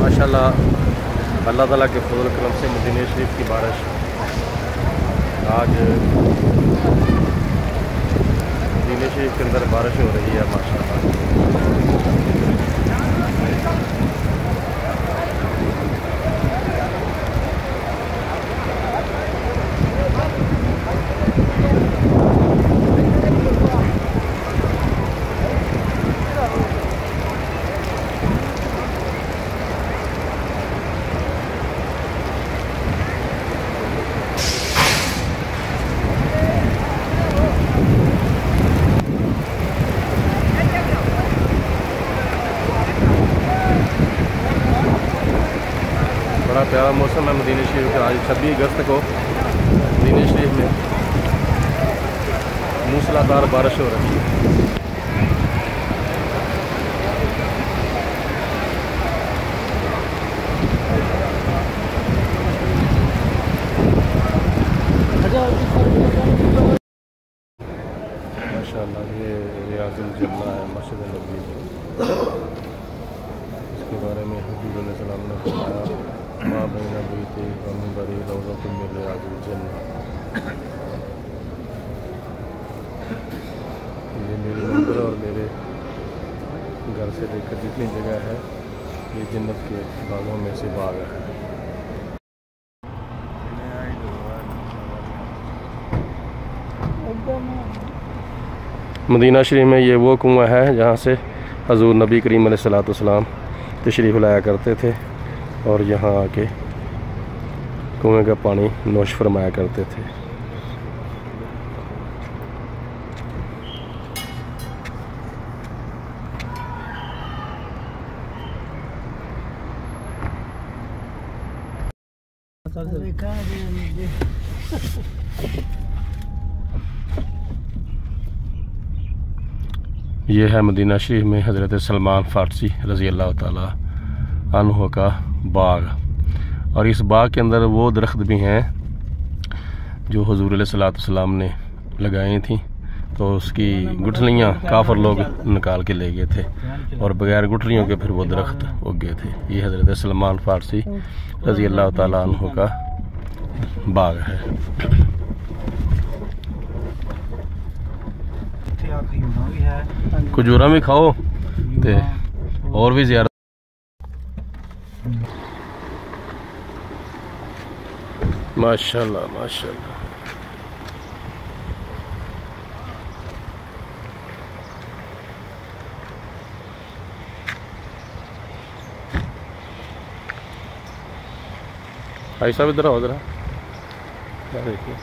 माशाल्लाह अल्लाह ताला के फजल करम से मदीना शरीफ की बारिश आज मदीना शरीफ के अंदर बारिश हो रही है माशाल्लाह। बड़ा प्यारा मौसम है मदीना शरीफ का। आज 26 अगस्त को मदीना शरीफ में मूसलाधार बारिश हो रही है। माशाअल्लाह ये रियाजुल जन्नह है मस्जिद नबी। इसके बारे में हुजूर अलैहि सलाम ने फरमाया माँ बैना बीती मिंबरी रौज़तुम मिन रियाजिल जन्नह। ये मेरे मंदिर और मेरे घर से लेकर जितनी जगह है ये जन्नत के बागों में से बाग है। मदीना शरीफ में ये वो कुआं है जहाँ से हजूर नबी करीम अलैहिस्सलाम तशरीफ़ लाया करते थे और यहाँ आके कुएं का पानी नोश फरमाया करते थे। ये है मदीना शरीफ में हज़रत सलमान फ़ारसी रज़ी अल्लाह ताला अन्हु का बाग, और इस बाग के अंदर वो दरख्त भी हैं जो हुज़ूर अलैहिस्सलाम ने लगाई थी, तो उसकी गुठलियाँ काफ़र लोग निकाल के ले गए थे और बगैर गुठलियों के फिर वो दरख्त उग गए थे। ये हज़रत सलमान फ़ारसी रज़ी अल्लाह ताला अन्हु का बाग है। खजूरा भी खाओ ते और भी ज़्यादा। माशाल्लाह माशाल्लाह। भाई साहब इधर आओ ज़रा, क्या देखिए।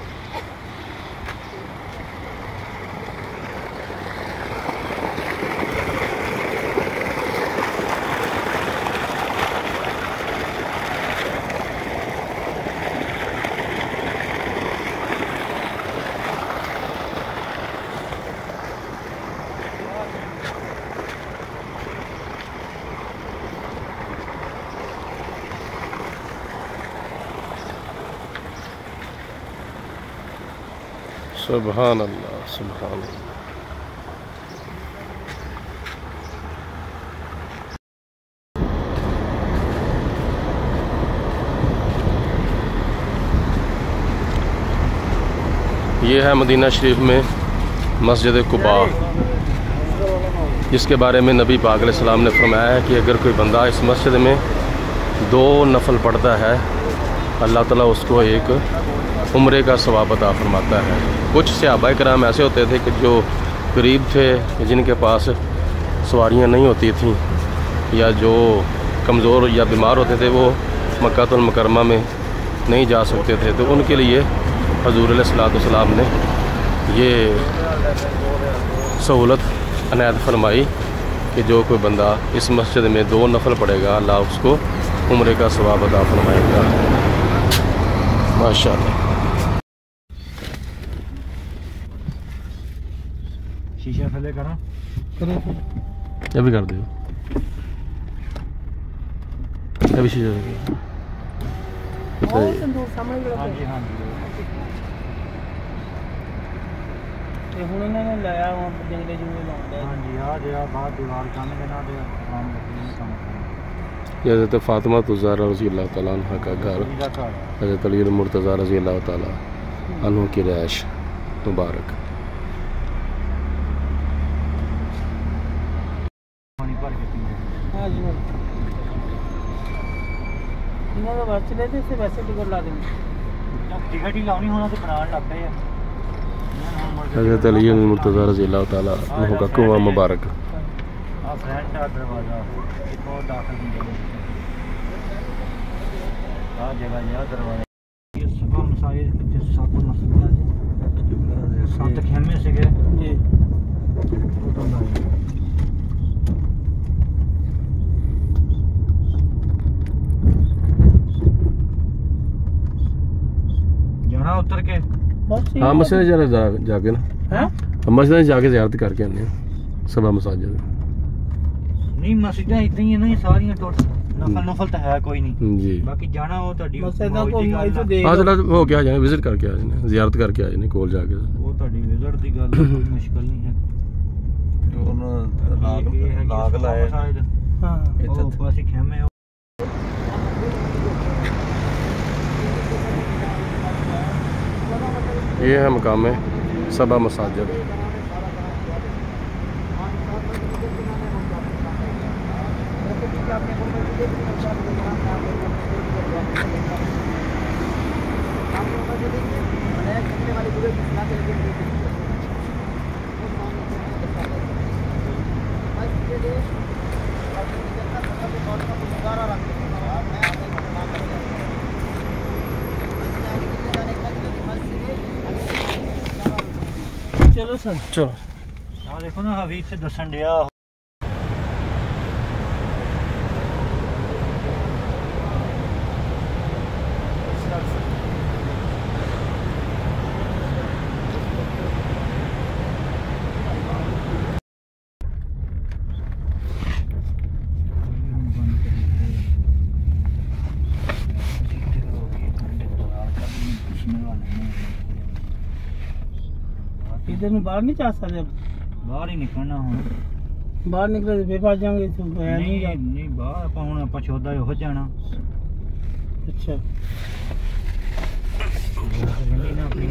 सुभान अल्लाह सुभान अल्लाह। ये है मदीना शरीफ में मस्जिद कुबा, जिसके बारे में नबी पाक अलैहिस्सलाम ने फरमाया है कि अगर कोई बंदा इस मस्जिद में 2 नफल पढ़ता है अल्लाह ताला उसको एक उम्रे का सवाब अता फरमाता है। कुछ सहाबा कराम ऐसे होते थे कि जो गरीब थे, जिनके पास सवारियां नहीं होती थीं, या जो कमज़ोर या बीमार होते थे, वो मक्कातुल मुकर्रमा में नहीं जा सकते थे, तो उनके लिए हज़ूर अलैहिस्सलाम ने ये सहूलत अनायत फरमाई कि जो कोई बंदा इस मस्जिद में 2 नफल पढ़ेगा अल्लाह उसको उम्रे का सवाब अता फरमाएगा। माशाअल्लाह। शीशा थले करा ये भी कर दो, ये भी शीशा हाँ जी हाँ जी ਹੁਣ ਇਹਨਾਂ ਨੇ ਲਾਇਆ ਜੰਗਲੇ ਜੁਗਲੇ ਲਾਉਂਦੇ हाँ जी आ जे बाहर दीवार काने के ना दे काम काम ये हज़रत फ़ातिमा ज़हरा रज़ी अल्लाह तआला अन्हा का घर, हज़रत अली मुर्तज़ा रज़ी अल्लाह तआला अन्हु की रैश मुबारक। पानी भर के पींदे हाँ जी इन्हां दा वरचले ते इत्थे वैसे टिकट ला देनी टिकट ही लाउनी होना ते बनाण लग पए आ। हज़रत अली मुर्तज़ा रज़ी अल्लाह तआला अन्हु का कुआं मुबारक। आ फ्रंट आ दरवाजा एक और दाखिल आ जगह या दरवाजा ये सबा मसाजिद के 7 मस्जिद 7 खेमे से गए जी जाना उतर के हाँ मस्जिद जाके ना हम मस्जिद जाके ज़ियारत करके आने सबा मसाजिद नहीं मस्जिदां इतनी ही नहीं सारियां टोटल नफल नफल तो है कोई नहीं जी बाकी जाना हो ਤੁਹਾਡੀ ਮਸजिदा को हाँ चला हो के आ जाए विजिट करके आ जाए ज़ियारत करके आ जाए कोल जाके वो ਤੁਹਾਡੀ विजिट ਦੀ ਗੱਲ कोई मुश्किल नहीं है लाग लाए हां ਇੱਥੇ ਪਾਸੇ ਖੇਮੇ ये है मकाम सबा मसाजिद। चलो सर चलो हाँ देखो ना हबीब से दसन दिया इधर में बाहर नहीं जा सकते बाहर ही निकलना हुन बाहर निकले तो फिर फस जाएंगे तो नहीं बाहर ਆਪਾਂ ਹੁਣ ਆਪਾਂ ਚੌਦਾ ਹੋ ਜਾਣਾ अच्छा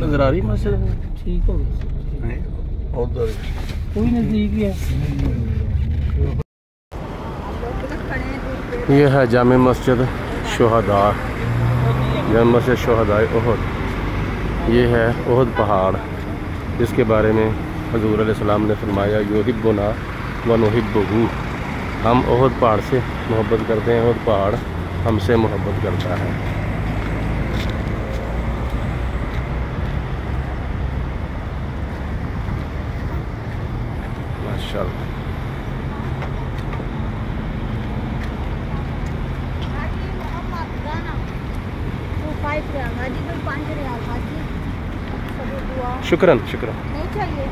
नजर आ रही मस्जिद ठीक हो गया उधर कोई नजदीक ही है ये है जामे मस्जिद शुहदा, जामे मस्जिद शुहदा उहद। ये है उहद पहाड़ जिसके बारे में हजूर अलैहिस्सलाम ने फरमाया युहिब्बुना व नुहिब्बुहु, हम उहद पहाड़ से मोहब्बत करते हैं, उहद पहाड़ हमसे मोहब्बत करता है। माशाअल्लाह। शुक्रन शुक्रन। नहीं चाहिए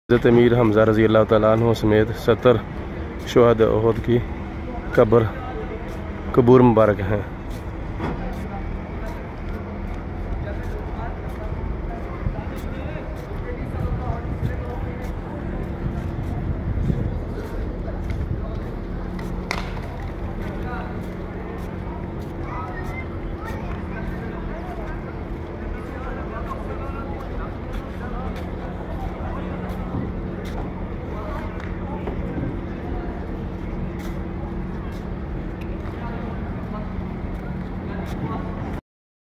हज़रत अमीर हमज़ा रज़ी अल्लाह तआला अन्हु समेत 70 शुहदा उहद की कबूर मुबारक हैं।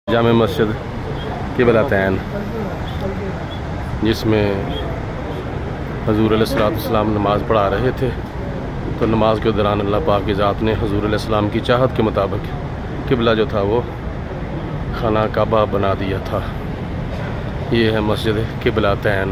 जामे मस्जिद क़िबलतैन जिसमें हजूर अलैहिस्सलाम नमाज़ पढ़ा रहे थे, तो नमाज के दौरान अल्लाह पाक की ज़ात ने हजूर अलैहिस्सलाम की चाहत के मुताबिक क़िबला जो था वो खाना काबा बना दिया था। ये है मस्जिद किबला तैन।